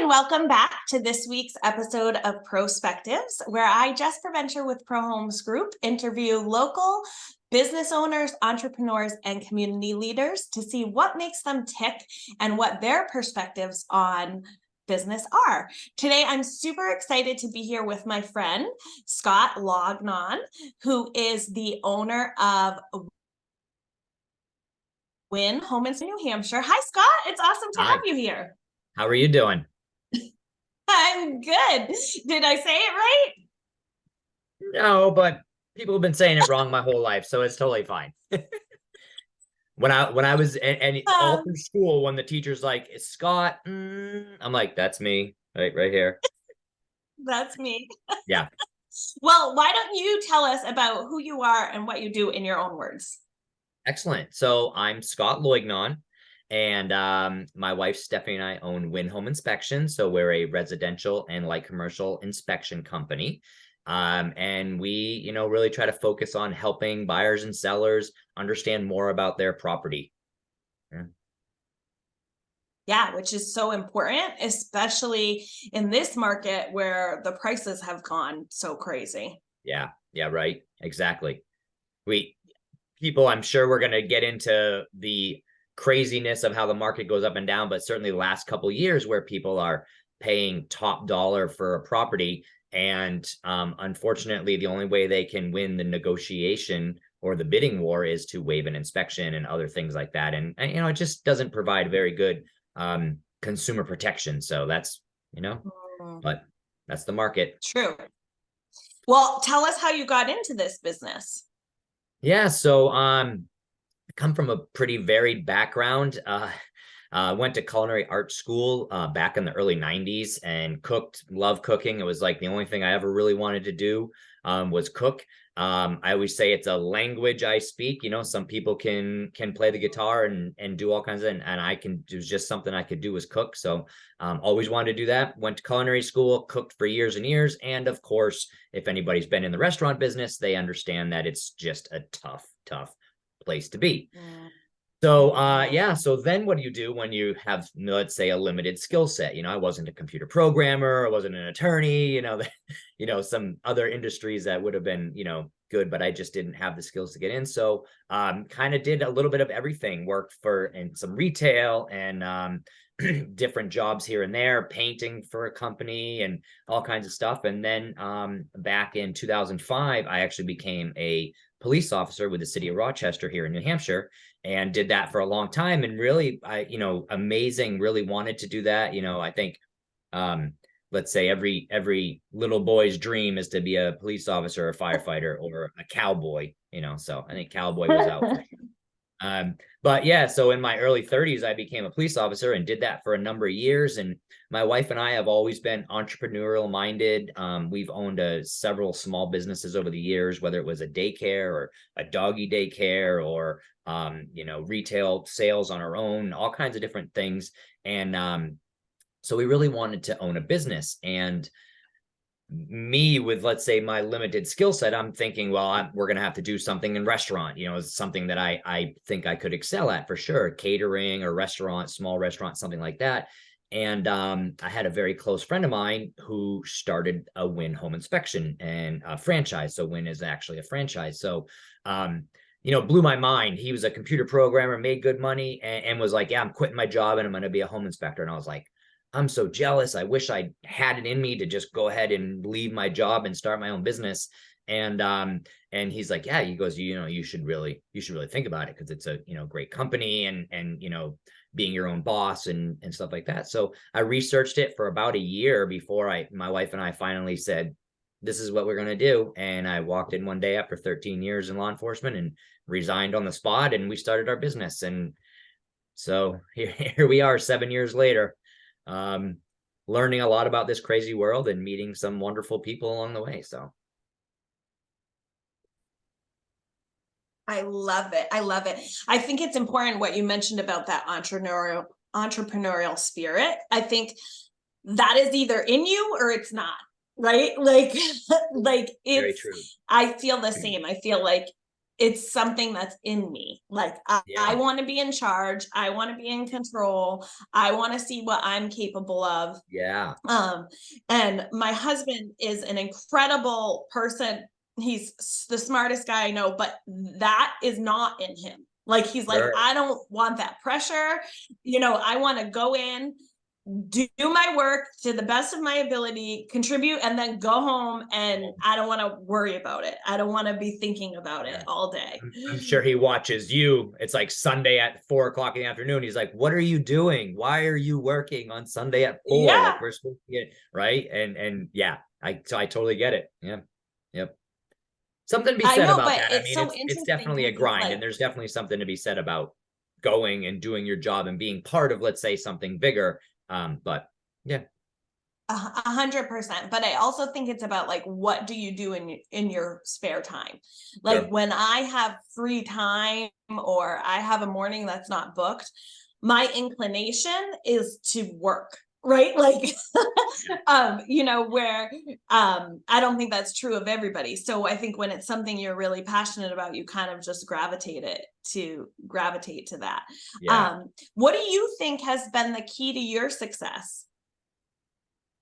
and welcome back to this week's episode of Pro-Spectives, where I, Jess Provencher with Pro Homes Group, interview local business owners, entrepreneurs, and community leaders to see what makes them tick and what their perspectives on business are. Today, I'm super excited to be here with my friend, Scott Loignon, who is the owner of Win Homes in New Hampshire. Hi, Scott. It's awesome to have you here. How are you doing? I'm good. Did I say it right? No, but people have been saying it wrong my whole life, so it's totally fine. When I was and all through school, when the teacher's like, "It's Scott," I'm like, "That's me, right here." That's me. Yeah. Well, why don't you tell us about who you are and what you do in your own words? Excellent. So I'm Scott Loignon, and my wife Stephanie and I own Win Home Inspection. So we're a residential and light commercial inspection company. And we, really try to focus on helping buyers and sellers understand more about their property. Yeah, which is so important, especially in this market where the prices have gone so crazy. Yeah, right. Exactly. I'm sure we're going to get into the craziness of how the market goes up and down, but certainly the last couple of years where people are paying top dollar for a property. And unfortunately, the only way they can win the negotiation or the bidding war is to waive an inspection and other things like that. And it just doesn't provide very good consumer protection. So that's, but that's the market. True. Well, tell us how you got into this business. Yeah. So I come from a pretty varied background. Went to culinary art school back in the early 90s and loved cooking. It was like the only thing I ever really wanted to do was cook. I always say it's a language I speak. Some people can play the guitar and do all kinds of, and I can do just something I could do was cook. So always wanted to do that. Went to culinary school, cooked for years and years. And of course, if anybody's been in the restaurant business, they understand that it's just a tough place to be. Yeah. So then what do you do when you have, let's say, a limited skill set? I wasn't a computer programmer, I wasn't an attorney, some other industries that would have been, good, but I just didn't have the skills to get in. So kind of did a little bit of everything, worked in some retail and different jobs here and there, painting for a company and all kinds of stuff. And then back in 2005, I actually became a police officer with the city of Rochester here in New Hampshire, and did that for a long time. And really, amazing, really wanted to do that. I think, let's say every little boy's dream is to be a police officer, a firefighter, or a cowboy, so I think cowboy was out for sure. But yeah, so in my early 30s, I became a police officer and did that for a number of years. And my wife and I have always been entrepreneurial minded. We've owned several small businesses over the years, whether it was a daycare or a doggy daycare or, retail sales on our own, all kinds of different things. And so we really wanted to own a business. And me with, let's say, my limited skill set, I'm thinking, well, we're going to have to do something in restaurant, it's something that I think I could excel at for sure. Catering or restaurant, small restaurant, something like that. And I had a very close friend of mine who started a Win Home Inspection and a franchise. So Win is actually a franchise. So, blew my mind. He was a computer programmer, made good money, and was like, yeah, I'm quitting my job and I'm going to be a home inspector. And I was like, I'm so jealous. I wish I had it in me to just go ahead and leave my job and start my own business. And he's like, yeah, he goes, you should really think about it because it's a, great company and being your own boss and stuff like that. So I researched it for about a year before my wife and I finally said, this is what we're going to do. And I walked in one day after 13 years in law enforcement and resigned on the spot, and we started our business. And so here we are 7 years later. Learning a lot about this crazy world and meeting some wonderful people along the way. So I love it. I think it's important what you mentioned about that entrepreneurial spirit. I think that is either in you or it's not, right? Like it's, very true. I feel the same. I feel like it's something that's in me. Like I Yeah. want to be in charge. I want to be in control. I want to see what I'm capable of. Yeah. And my husband is an incredible person. He's the smartest guy I know, but that is not in him. Like he's like, Sure. I don't want that pressure. I want to go in, do my work to the best of my ability, contribute, and then go home. And I don't want to worry about it. I don't want to be thinking about it Yeah. all day. I'm sure he watches you. It's like Sunday at 4 o'clock in the afternoon. He's like, "What are you doing? Why are you working on Sunday at 4? Like Yeah. we're supposed to get right." And yeah, I totally get it. Yeah. Yep. Something to be I said know, about but that. I it's mean, so it's interesting definitely a because it's grind, like and there's definitely something to be said about going and doing your job and being part of, let's say, something bigger. But yeah. 100%. But I also think it's about like, what do you do in your spare time? Like Sure. when I have free time or I have a morning that's not booked, my inclination is to work, right? Like where I don't think that's true of everybody. So I think when it's something you're really passionate about, you kind of just gravitate to that. Yeah. What do you think has been the key to your success?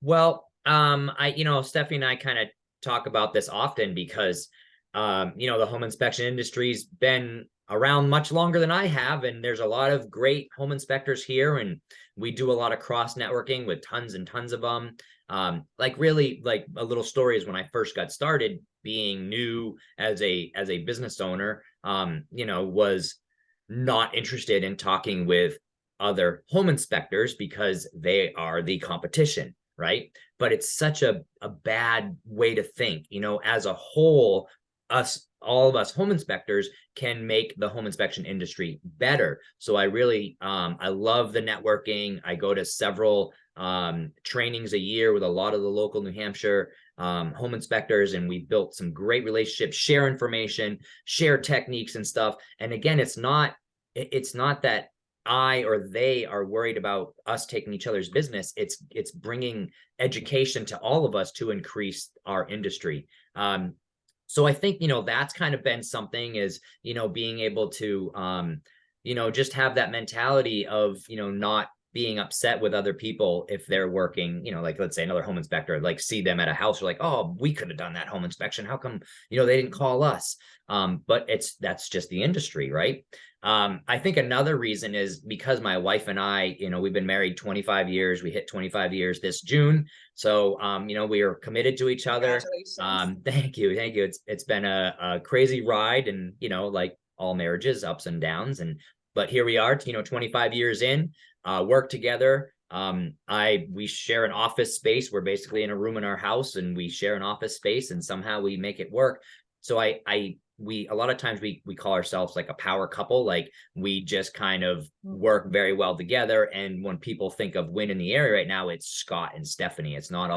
Well, Stephanie and I kind of talk about this often because, the home inspection industry's been around much longer than I have, and there's a lot of great home inspectors here, and we do a lot of cross networking with tons and tons of them. Like really, like a little story is when I first got started, being new as a business owner, was not interested in talking with other home inspectors because they are the competition, right? But it's such a bad way to think. As a whole, all of us home inspectors can make the home inspection industry better. So I love the networking. I go to several trainings a year with a lot of the local New Hampshire home inspectors, and we built some great relationships, share information, share techniques and stuff. And again, it's not that I or they are worried about us taking each other's business. It's bringing education to all of us to increase our industry. So I think that's kind of been something, is being able to just have that mentality of not being upset with other people if they're working, like let's say another home inspector, like see them at a house, or like, oh, we could have done that home inspection, how come they didn't call us? But that's just the industry, right? I think another reason is because my wife and I, we've been married 25 years. We hit 25 years this June. So, we are committed to each other. Congratulations. Thank you. Thank you. It's been a crazy ride, and, like all marriages, ups and downs. But here we are, 25 years in, work together. We share an office space. We're basically in a room in our house, and we share an office space, and somehow we make it work. So we a lot of times we call ourselves like a power couple. Like we just kind of work very well together. And when people think of Win in the area right now, it's Scott and Stephanie. It's not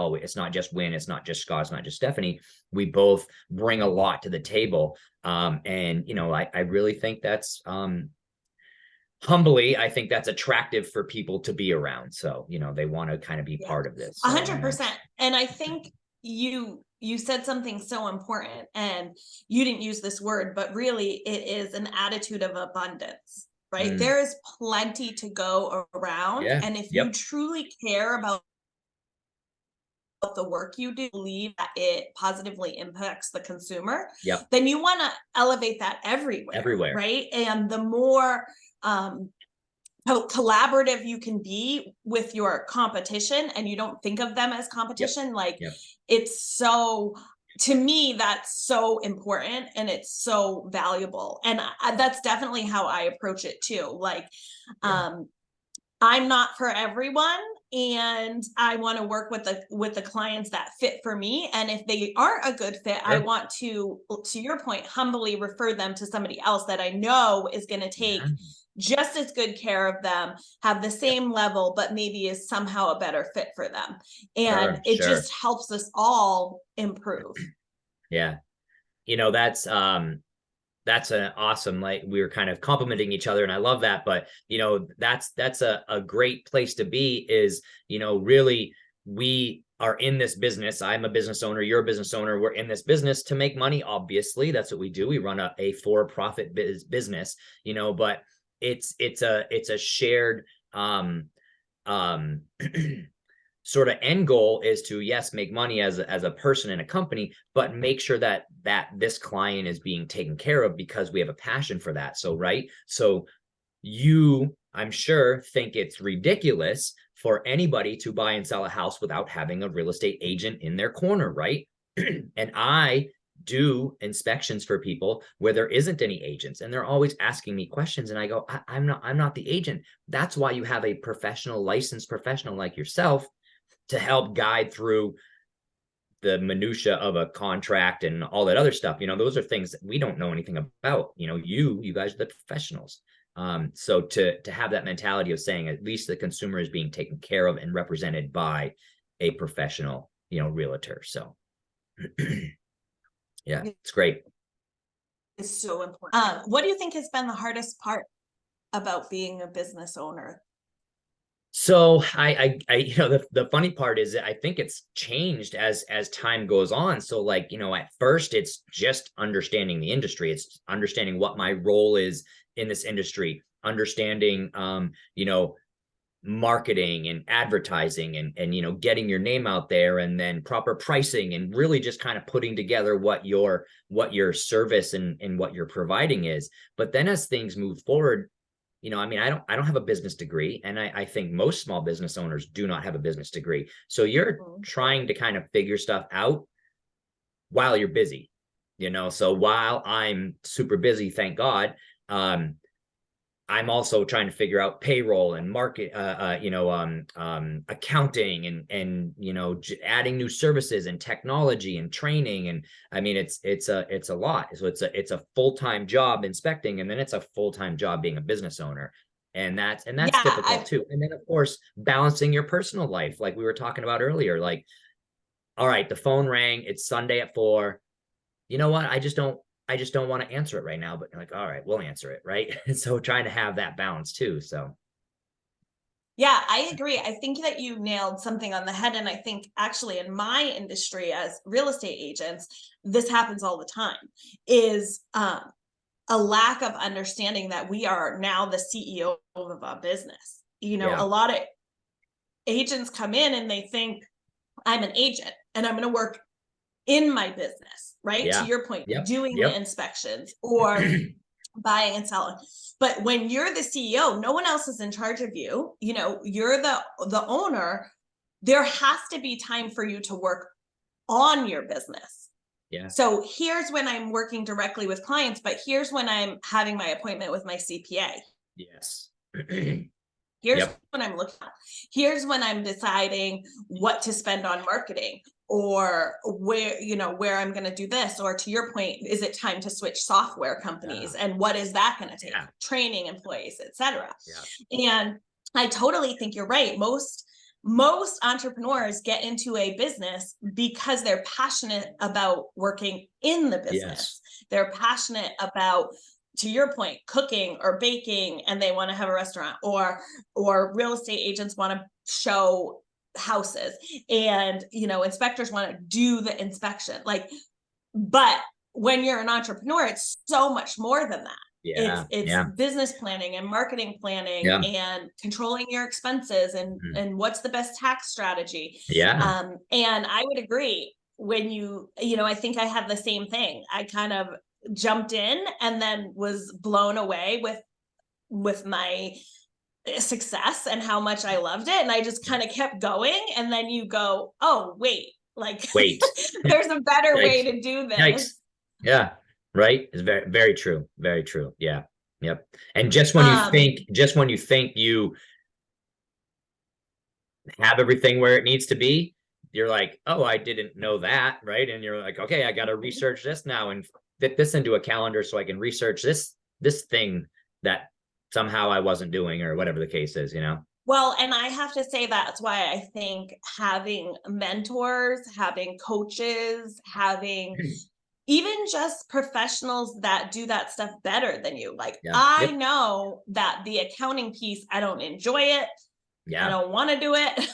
just Win, it's not just Scott, it's not just Stephanie. We both bring a lot to the table. And I really think that's humbly, I think that's attractive for people to be around. So, they want to kind of be part of this. 100%. And I think you said something so important, and you didn't use this word, but really it is an attitude of abundance, right? There is plenty to go around. Yeah. And if you Yep. truly care about the work you do, believe that it positively impacts the consumer, Yep. then you want to elevate that everywhere, right? And the more collaborative you can be with your competition, and you don't think of them as competition, like it's so, to me, that's so important, and it's so valuable. And that's definitely how I approach it too. Like I'm not for everyone, and I want to work with the clients that fit for me. And if they aren't a good fit, I want to your point, humbly refer them to somebody else that I know is going to take just as good care of them, have the same level, but maybe is somehow a better fit for them. And it just helps us all improve. Yeah. That's an awesome, like we were kind of complimenting each other, and I love that. But that's a great place to be, is really we are in this business. I'm a business owner, you're a business owner. We're in this business to make money. Obviously, that's what we do. We run a for-profit business, you know, but it's a shared sort of end goal is to, yes, make money as a person in a company, but make sure that this client is being taken care of because we have a passion for that. So, right. So you, I'm sure, think it's ridiculous for anybody to buy and sell a house without having a real estate agent in their corner, right? And I do inspections for people where there isn't any agents, and they're always asking me questions, and I go, I'm not the agent. That's why you have a professional, licensed professional like yourself to help guide through the minutia of a contract and all that other stuff. You know, those are things that we don't know anything about. You know, you guys are the professionals. So to have that mentality of saying at least the consumer is being taken care of and represented by a professional, you know, realtor. So yeah, it's great. It's so important. What do you think has been the hardest part about being a business owner? So I you know, the funny part is that I think it's changed as time goes on. So like, you know, at first it's just understanding the industry. It's understanding what my role is in this industry, understanding you know, marketing and advertising and you know, getting your name out there, and then proper pricing, and really just kind of putting together what your service and what you're providing is. But then as things move forward, you know, I mean, I don't have a business degree, and I think most small business owners do not have a business degree. So you're trying to kind of figure stuff out while you're busy, you know. So while I'm super busy, thank God, I'm also trying to figure out payroll and market, you know, accounting and you know, adding new services and technology and training. And I mean, it's a lot. So it's a full-time job inspecting, and then it's a full-time job being a business owner. And that's difficult too. And then of course, balancing your personal life, like we were talking about earlier, like, all right, the phone rang, it's Sunday at 4. You know what? I just don't want to answer it right now, but like, all right, we'll answer it, right? And so trying to have that balance too. So yeah, I agree. I think that you nailed something on the head. And I think actually in my industry as real estate agents, this happens all the time, is a lack of understanding that we are now the CEO of a business. You know, a lot of agents come in and they think I'm an agent and I'm going to work in my business, right? To your point, doing the inspections or buying and selling. But when you're the CEO, no one else is in charge of you. You know, you're the owner. There has to be time for you to work on your business. Yeah. So here's when I'm working directly with clients, but here's when I'm having my appointment with my CPA. Yes. Here's when I'm looking at. Here's when I'm deciding what to spend on marketing, or where, you know, where I'm going to do this, or to your point, is it time to switch software companies, and what is that going to take? Training employees, etc. And I totally think you're right. Most entrepreneurs get into a business because they're passionate about working in the business. They're passionate about, to your point, cooking or baking, and they want to have a restaurant, or real estate agents want to show houses, and you know, inspectors want to do the inspection. Like, but when you're an entrepreneur, it's so much more than that. It's business planning and marketing planning and controlling your expenses and what's the best tax strategy. And I would agree, when you know, I think I had the same thing. I kind of jumped in and then was blown away with my success and how much I loved it, and I just kind of kept going. And then you go, oh wait, there's a better way to do this. Right. It's very, very true. Very true. Yep. And just when you think you have everything where it needs to be, you're like, oh, I didn't know that, right? And you're like, okay, I got to research this now and fit this into a calendar so I can research this thing that somehow I wasn't doing, or whatever the case is, you know? Well, and I have to say, that's why I think having mentors, having coaches, having even just professionals that do that stuff better than you. Like, I know that the accounting piece, I don't enjoy it. I don't want to do it.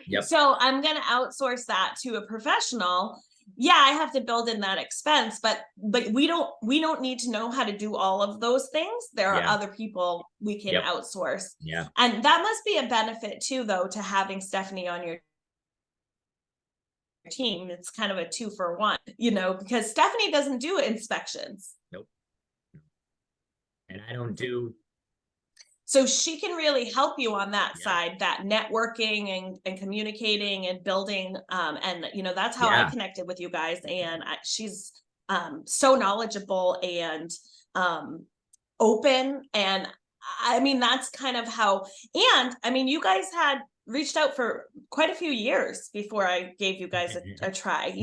Yep. So I'm going to outsource that to a professional. Yeah, I have to build in that expense, but we don't need to know how to do all of those things. There are other people we can outsource. Yeah. And that must be a benefit too, though, to having Stephanie on your team. It's kind of a 2-for-1, because Stephanie doesn't do inspections. Nope. And I don't do. So she can really help you on that side, that networking and communicating and building. And that's how I connected with you guys. And she's so knowledgeable and open. And I mean, that's kind of how, and I mean, you guys had reached out for quite a few years before I gave you guys a try,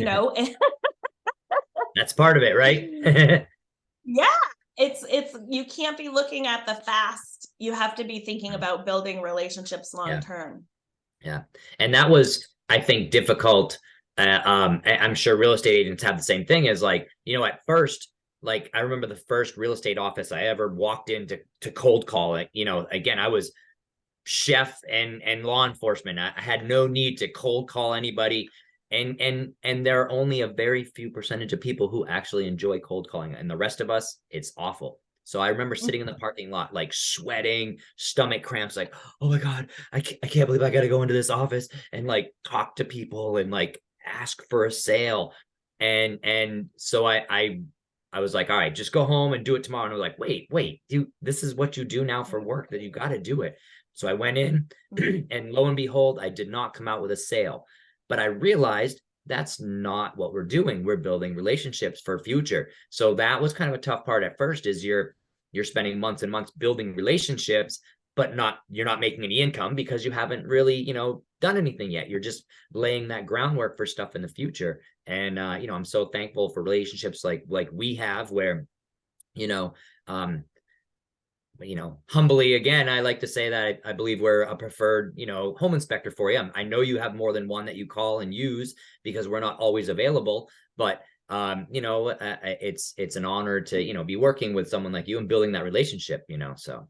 That's part of it, right? Yeah. It's you can't be looking at the fast. You have to be thinking about building relationships long term. Yeah. And that was, I think, difficult. I'm sure real estate agents have the same thing as like, at first, like I remember the first real estate office I ever walked into cold calling, again, I was chef and law enforcement. I had no need to cold call anybody. And there are only a very few percentage of people who actually enjoy cold calling, and the rest of us, it's awful. So I remember sitting in the parking lot, like sweating, stomach cramps, like, oh my God, I can't believe I got to go into this office and like talk to people and like ask for a sale. And so I was like, all right, just go home and do it tomorrow. And I was like, wait, this is what you do now for work, that you got to do it. So I went in and lo and behold, I did not come out with a sale. But I realized that's not what we're doing. We're building relationships for future. So that was kind of a tough part at first, is you're spending months and months building relationships, but you're not making any income because you haven't really, done anything yet. You're just laying that groundwork for stuff in the future. And, I'm so thankful for relationships like we have where, humbly, again, I like to say that I believe we're a preferred, home inspector for you. I know you have more than one that you call and use because we're not always available, but it's an honor to, be working with someone like you and building that relationship, so.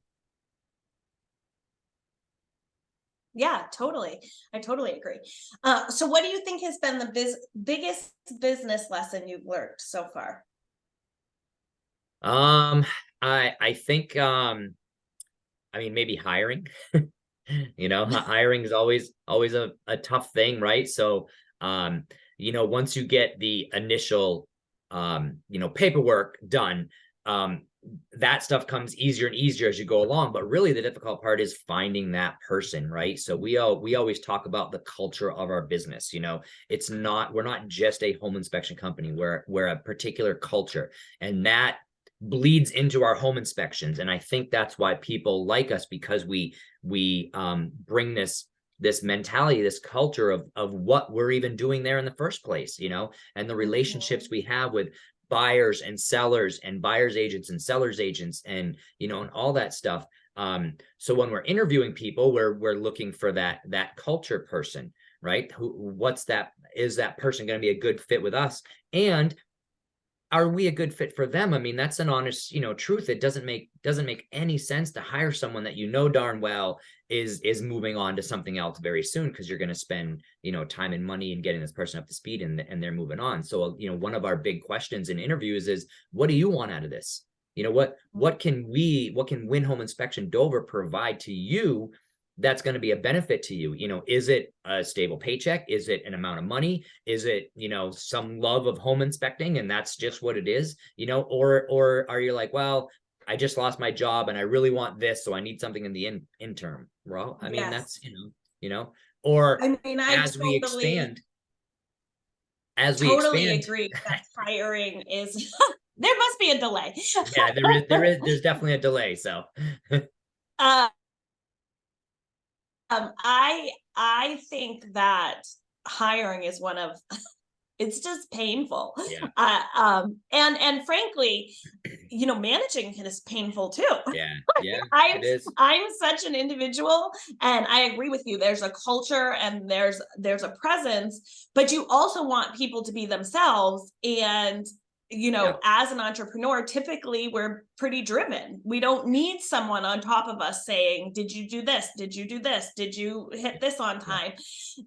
Yeah, totally. I totally agree. So what do you think has been the biggest business lesson you've learned so far? I think, maybe hiring, hiring is always a tough thing, right? So, once you get the initial, paperwork done, that stuff comes easier and easier as you go along. But really the difficult part is finding that person, right? So we always talk about the culture of our business. We're not just a home inspection company. We're a particular culture, and that bleeds into our home inspections. And I think that's why people like us, because we bring this mentality, this culture of what we're even doing there in the first place, and the relationships we have with buyers and sellers and buyers agents and sellers agents and, and all that stuff. So when we're interviewing people, we're looking for that culture person, right? Is that person going to be a good fit with us? And are we a good fit for them? I mean, that's an honest, truth. It doesn't make any sense to hire someone that darn well is moving on to something else very soon, because you're going to spend, time and money in getting this person up to speed, and they're moving on. So, one of our big questions in interviews is, what do you want out of this? What can Win Home Inspection Dover provide to you that's going to be a benefit to you? Is it a stable paycheck? Is it an amount of money? Is it, some love of home inspecting and that's just what it is? Or are you like, well, I just lost my job and I really want this, so I need something in the interim. Well, I mean, that's, or as we expand, agree that hiring is, there must be a delay. Yeah, there's definitely a delay. So, I think that hiring is one of, it's just painful. Yeah. And frankly, managing is painful too. Yeah. It is. I'm such an individual, and I agree with you. There's a culture and there's a presence, but you also want people to be themselves. And as an entrepreneur, typically we're pretty driven. We don't need someone on top of us saying, did you do this? Did you do this? Did you hit this on time?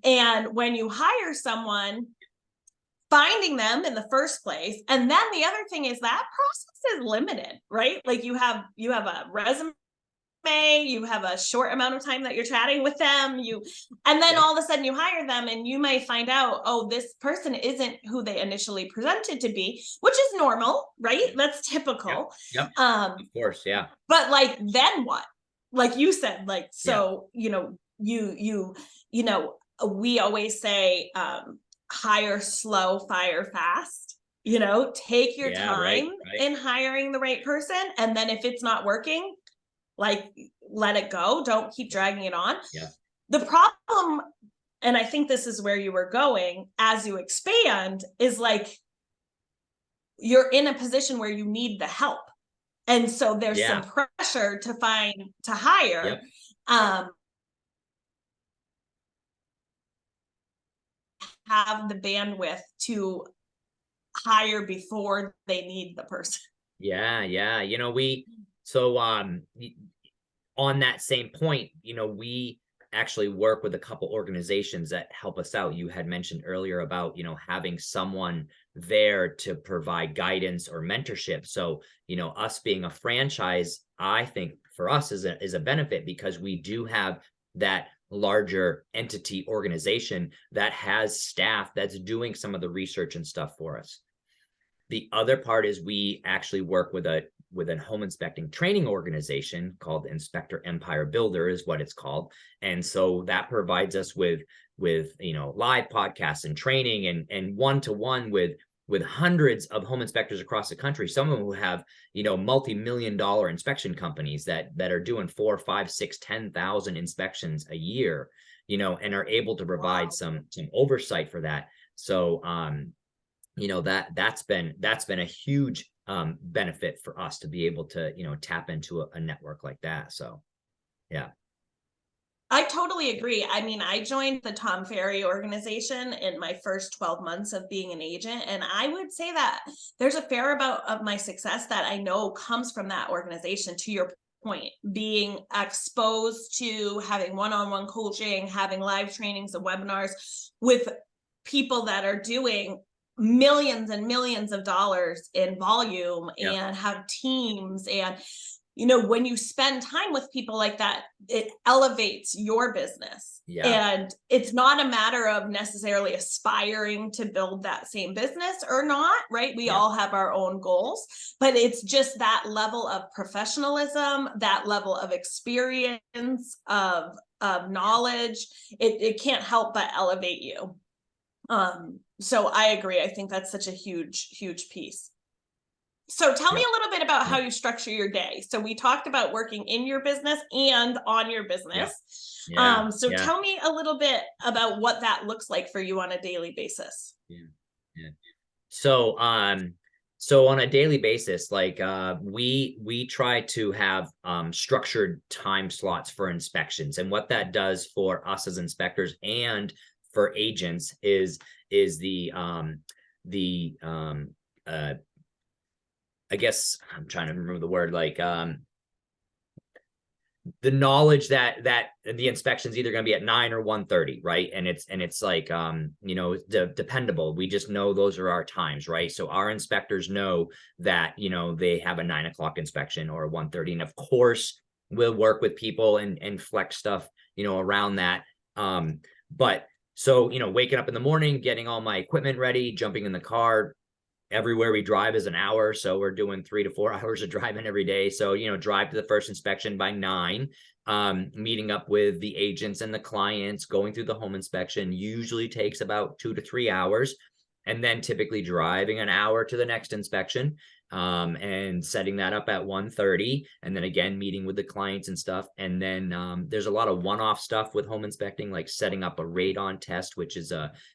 And when you hire someone, finding them in the first place. And then the other thing is that process is limited, right? Like you have a resume, you have a short amount of time that you're chatting with them, and then all of a sudden you hire them and you might find out, oh, this person isn't who they initially presented to be, which is normal, right? That's typical. Of course. Yeah. But like, then what? Like you said, like, so, we always say, hire slow, fire fast. Take your time in hiring the right person. And then if it's not working, like, let it go. Don't keep dragging it on. The problem, and I think this is where you were going as you expand, is like, you're in a position where you need the help. And so there's some pressure to hire. Have the bandwidth to hire before they need the person. On that same point, we actually work with a couple organizations that help us out. You had mentioned earlier about, having someone there to provide guidance or mentorship. So, us being a franchise, I think for us is a benefit, because we do have that larger entity organization that has staff that's doing some of the research and stuff for us. The other part is we actually work with a home inspecting training organization called Inspector Empire Builder is what it's called. And so that provides us with live podcasts and training and one-to-one with hundreds of home inspectors across the country, some of them who have, multi-million-dollar inspection companies that are doing 4, 5, 6, 10,000 inspections a year, and are able to provide some oversight for that. So, that's been a huge benefit for us to be able to, tap into a network like that. So, yeah. I totally agree. I mean, I joined the Tom Ferry organization in my first 12 months of being an agent. And I would say that there's a fair amount of my success that I know comes from that organization, to your point, being exposed to having one-on-one coaching, having live trainings and webinars with people that are doing millions and millions of dollars in volume and have teams. And when you spend time with people like that, it elevates your business. And it's not a matter of necessarily aspiring to build that same business or not, right? We all have our own goals, but it's just that level of professionalism, that level of experience, of knowledge. It can't help but elevate you. So I agree. I think that's such a huge, huge piece. So tell me a little bit about how you structure your day. So we talked about working in your business and on your business. So tell me a little bit about what that looks like for you on a daily basis. So on a daily basis, like we try to have structured time slots for inspections. And what that does for us as inspectors and for agents is I guess I'm trying to remember the word, like the knowledge that the inspection is either going to be at 9 or 1:30, right? And it's like dependable. We just know those are our times, right? So our inspectors know that they have a 9 o'clock inspection or a 1:30, and of course we'll work with people and flex stuff around that. But so waking up in the morning, getting all my equipment ready, jumping in the car. Everywhere we drive is an hour, so we're doing 3 to 4 hours of driving every day. So drive to the first inspection by 9, meeting up with the agents and the clients, going through the home inspection usually takes about 2 to 3 hours, and then typically driving an hour to the next inspection, and setting that up at 1:30, and then again meeting with the clients and stuff. And then there's a lot of one-off stuff with home inspecting, like setting up a radon test, which is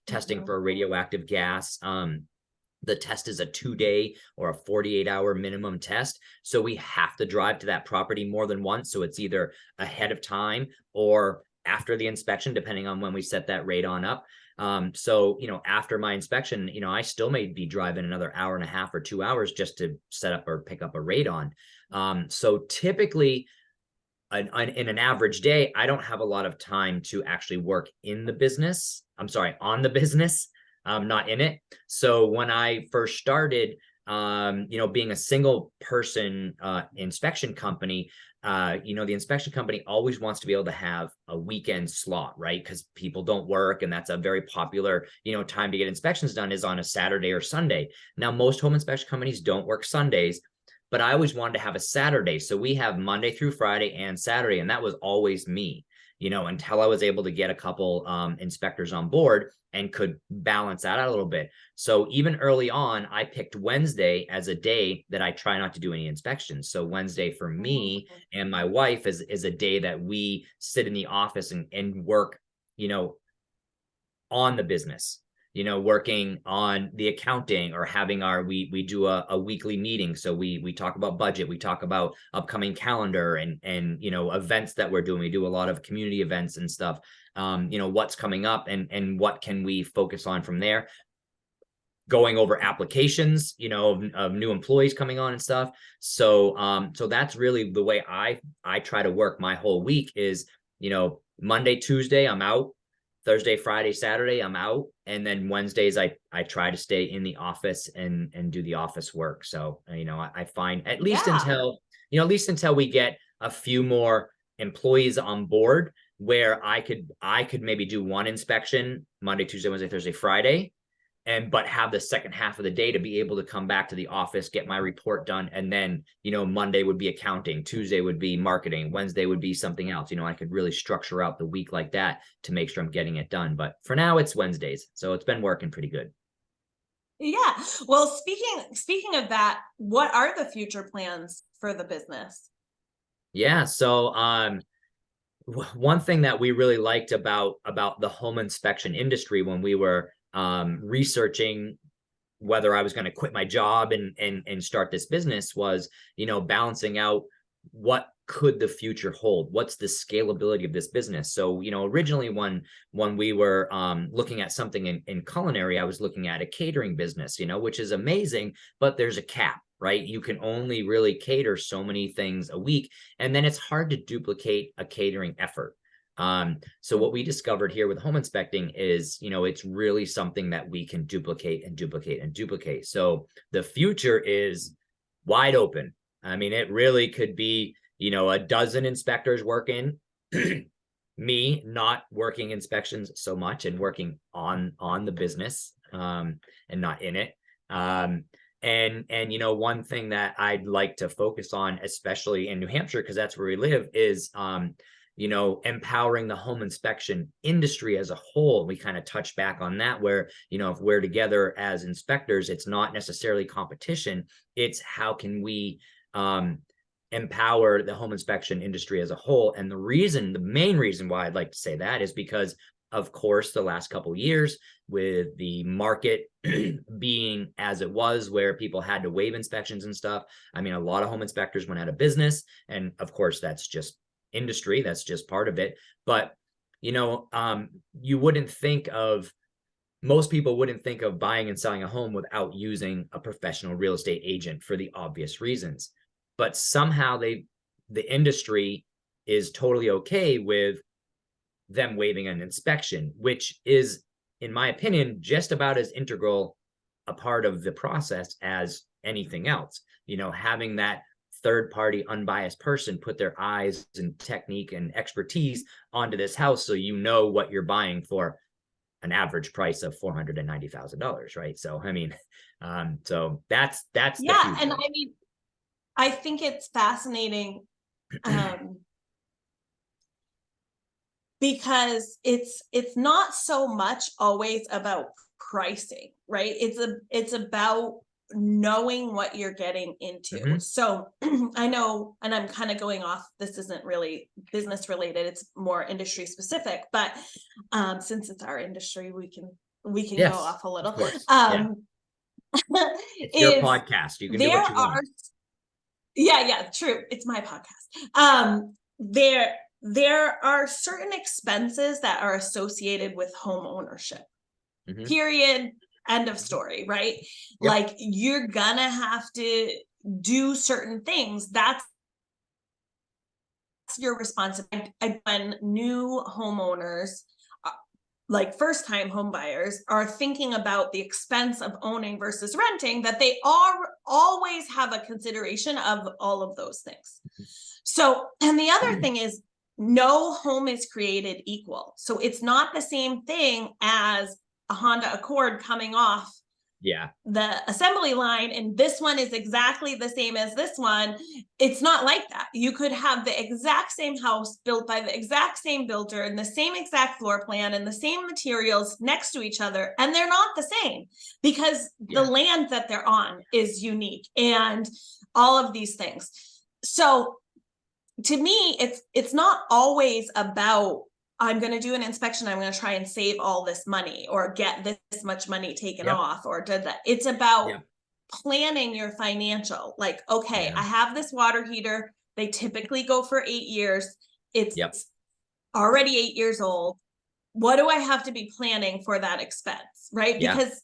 testing for a radioactive gas. The test is a 2-day or a 48-hour minimum test. So we have to drive to that property more than once. So it's either ahead of time or after the inspection, depending on when we set that radon up. So, after my inspection, I still may be driving another hour and a half or 2 hours just to set up or pick up a radon. So typically in an average day, I don't have a lot of time to actually work in the business. I'm sorry, on the business, not in it. So when I first started, being a single person inspection company, the inspection company always wants to be able to have a weekend slot, right? Because people don't work, and that's a very popular, time to get inspections done is on a Saturday or Sunday. Now, most home inspection companies don't work Sundays, but I always wanted to have a Saturday. So we have Monday through Friday and Saturday, and that was always me, until I was able to get a couple inspectors on board and could balance that out a little bit. So even early on, I picked Wednesday as a day that I try not to do any inspections. So Wednesday for me and my wife is a day that we sit in the office and work, on the business, working on the accounting or having we do a weekly meeting. So we talk about budget, we talk about upcoming calendar and events that we're doing. We do a lot of community events and stuff, what's coming up and what can we focus on from there, going over applications, of new employees coming on and stuff. So that's really the way I try to work my whole week is, Monday, Tuesday, I'm out. Thursday, Friday, Saturday, I'm out. And then Wednesdays, I try to stay in the office and do the office work. So, I find at least until we get a few more employees on board where I could maybe do one inspection Monday, Tuesday, Wednesday, Thursday, Friday, but have the second half of the day to be able to come back to the office, get my report done. And then, Monday would be accounting, Tuesday would be marketing, Wednesday would be something else. I could really structure out the week like that to make sure I'm getting it done. But for now it's Wednesdays. So it's been working pretty good. Yeah. Well, speaking of that, what are the future plans for the business? Yeah. So, one thing that we really liked about the home inspection industry when we were researching whether I was going to quit my job and start this business was, balancing out what could the future hold? What's the scalability of this business? So, originally when we were looking at something in culinary, I was looking at a catering business, which is amazing, but there's a cap, right? You can only really cater so many things a week, and then it's hard to duplicate a catering effort. So what we discovered here with home inspecting is, it's really something that we can duplicate and duplicate and duplicate. So the future is wide open. I mean, it really could be, a dozen inspectors working, me not working inspections so much and working on the business, and not in it. And one thing that I'd like to focus on, especially in New Hampshire, because that's where we live, is empowering the home inspection industry as a whole. We kind of touch back on that where, if we're together as inspectors, it's not necessarily competition. It's how can we empower the home inspection industry as a whole. And the main reason why I'd like to say that is because, of course, the last couple of years with the market being as it was, where people had to waive inspections and stuff. I mean, a lot of home inspectors went out of business. And of course, that's just industry, that's just part of it. But most people wouldn't think of buying and selling a home without using a professional real estate agent for the obvious reasons. But somehow the industry is totally okay with them waiving an inspection, which is, in my opinion, just about as integral a part of the process as anything else. Having that third-party unbiased person put their eyes and technique and expertise onto this house, so what you're buying for an average price of $490,000, right? So I mean, so that's the future. And I mean, I think it's fascinating because it's not so much always about pricing, right? It's about knowing what you're getting into. So I know, and I'm kind of going off, this isn't really business related, it's more industry specific, but since it's our industry, we can Yes, go off a little. It's your podcast, you can do what you want. Yeah, true, it's my podcast. There are certain expenses that are associated with home ownership, period, end of story, right? Yep. Like you're gonna have to do certain things. That's your responsibility. When new homeowners, like first time home buyers, are thinking about the expense of owning versus renting, that they are always have a consideration of all of those things. So, and the other thing is, no home is created equal. So it's not the same thing as a Honda Accord coming off the assembly line, and this one is exactly the same as this one. It's not like that. You could have the exact same house built by the exact same builder and the same exact floor plan and the same materials next to each other, and they're not the same because the land that they're on is unique and all of these things. So to me, it's not always about, I'm going to do an inspection, I'm going to try and save all this money or get this much money taken off or did that. It's about planning your financial, like, okay, I have this water heater. They typically go for 8 years. It's already 8 years old. What do I have to be planning for that expense, right? Because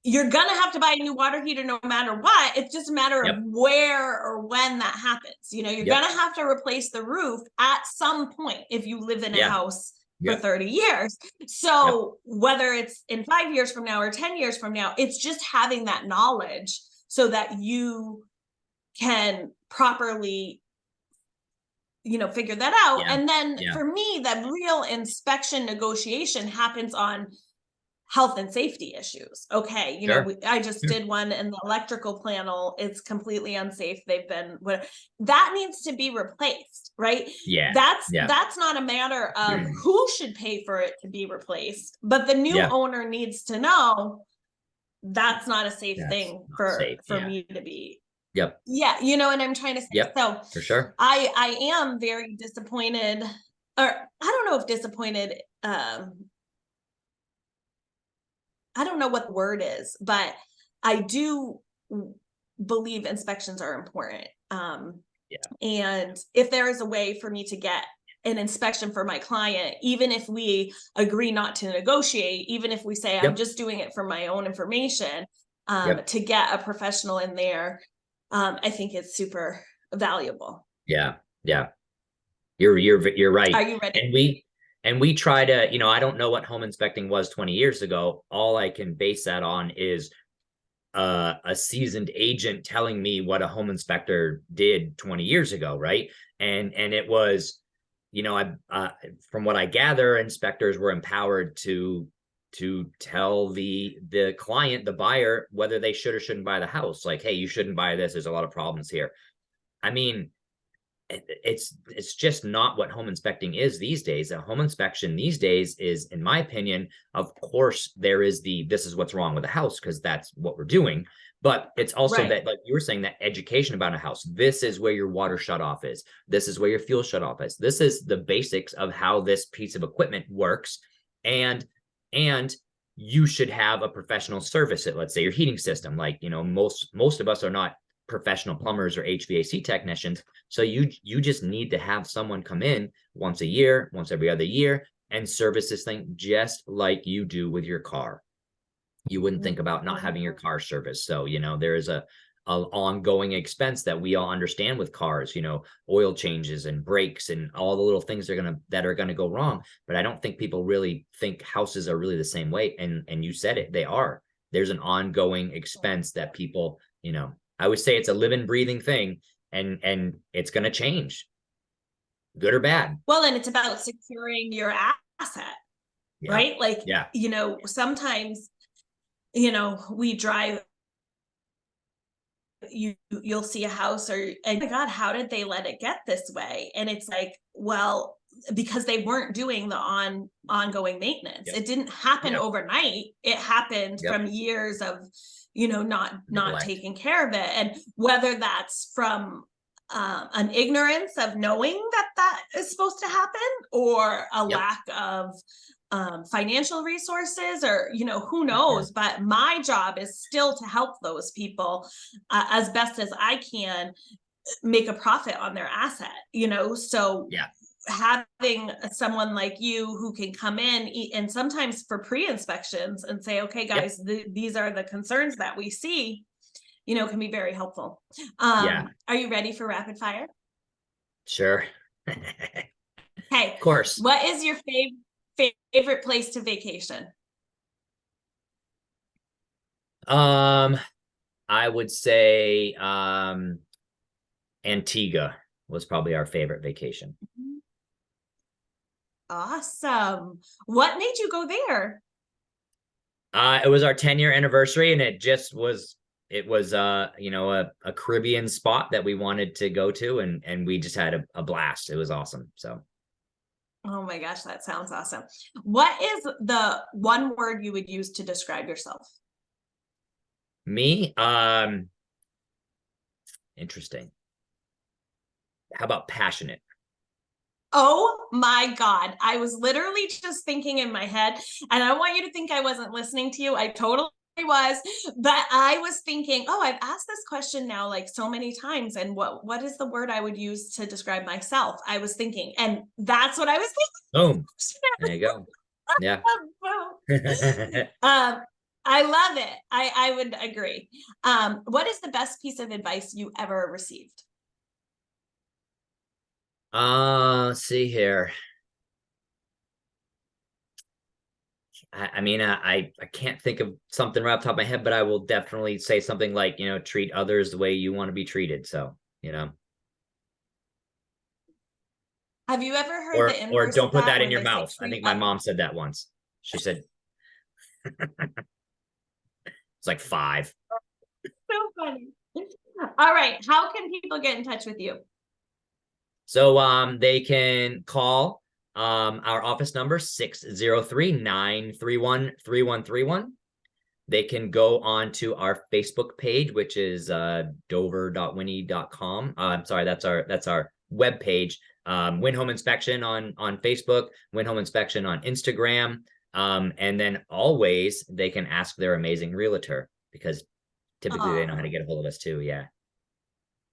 you're going to have to buy a new water heater no matter what. It's just a matter of where or when that happens. You know, you're going to have to replace the roof at some point if you live in a house for 30 years. So whether it's in 5 years from now or 10 years from now, it's just having that knowledge so that you can properly, you know, figure that out. And then for me, the real inspection negotiation happens on health and safety issues. Okay. You know, I just did one and the electrical panel is completely unsafe. They've been, that needs to be replaced, right? That's not a matter of who should pay for it to be replaced, but the new owner needs to know that's not a safe thing for me to be. Yeah. You know what I'm trying to say? So for sure. I am very disappointed, or I don't know if disappointed, I don't know what the word is, but I do believe inspections are important. And if there is a way for me to get an inspection for my client, even if we agree not to negotiate, even if we say I'm just doing it for my own information, to get a professional in there, I think it's super valuable. You're right. Are you ready? And we try to, you know, I don't know what home inspecting was 20 years ago. All I can base that on is a seasoned agent telling me what a home inspector did 20 years ago, right? And it was, you know, from what I gather, inspectors were empowered to tell the client, the buyer, whether they should or shouldn't buy the house. Like, hey, you shouldn't buy this. There's a lot of problems here. I mean, it's just not what home inspecting is these days. A home inspection these days is, in my opinion, of course, there is this is what's wrong with the house, because that's what we're doing. But it's also that, like you were saying, that education about a house. This is where your water shutoff is. This is where your fuel shutoff is. This is the basics of how this piece of equipment works. And you should have a professional service it. Let's say your heating system. Like, you know, most of us are not professional plumbers or HVAC technicians. So you just need to have someone come in once a year, once every other year, and service this thing just like you do with your car. You wouldn't think about not having your car serviced. So, you know, there is a ongoing expense that we all understand with cars, you know, oil changes and brakes and all the little things that are gonna go wrong. But I don't think people really think houses are really the same way. And you said it, they are. There's an ongoing expense that people, you know, I would say it's a living, breathing thing, and it's going to change, good or bad. Well, and it's about securing your asset, right? Like, you know, sometimes, you know, we drive, you'll see a house and oh my God, how did they let it get this way? And it's like, well, because they weren't doing the ongoing maintenance. It didn't happen overnight. It happened from years of, you know, not taking care of it. And whether that's from an ignorance of knowing that is supposed to happen, or a lack of financial resources, or, you know, who knows, but my job is still to help those people as best as I can make a profit on their asset, you know? So having someone like you who can come in and sometimes for pre-inspections and say, okay, guys, these are the concerns that we see, can be very helpful. Yeah. Are you ready for rapid fire? Sure. Hey, Of course. what is your favorite place to vacation? I would say Antigua was probably our favorite vacation. Awesome. What made you go there? It was our 10-year anniversary, and it was a Caribbean spot that we wanted to go to, and we just had a blast. It was awesome. So Oh my gosh, that sounds awesome. What is the one word you would use to describe yourself? me, interesting. How about passionate? Oh my God. I was literally just thinking in my head, and I want you to think I wasn't listening to you. I totally was, but I was thinking, oh, I've asked this question now like so many times, and what is the word I would use to describe myself? I was thinking, and that's what I was thinking. Boom. There you go. Yeah. I love it. I would agree. What is the best piece of advice you ever received? Let's see here. I mean, I can't think of something right off the top of my head, but I will definitely say something like, treat others the way you want to be treated. So, Have you ever heard the or inverse don't of put that that in where your they say mouth. I treat think my mom said that once. She said it's like 5. So funny. All right. How can people get in touch with you? So they can call our office number 603-931-3131. They can go on to our Facebook page, which is dover.winnie.com. I'm sorry, that's our web page. Win Home Inspection on Facebook, Win Home Inspection on Instagram. And then always they can ask their amazing realtor, because typically they know how to get a hold of us too. Yeah.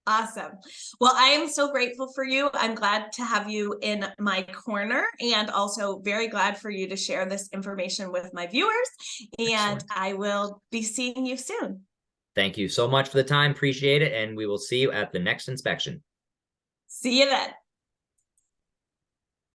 Awesome. Well, I am so grateful for you. I'm glad to have you in my corner, and also very glad for you to share this information with my viewers. And Excellent. I will be seeing you soon. Thank you so much for the time. Appreciate it. And we will see you at the next inspection. See you then.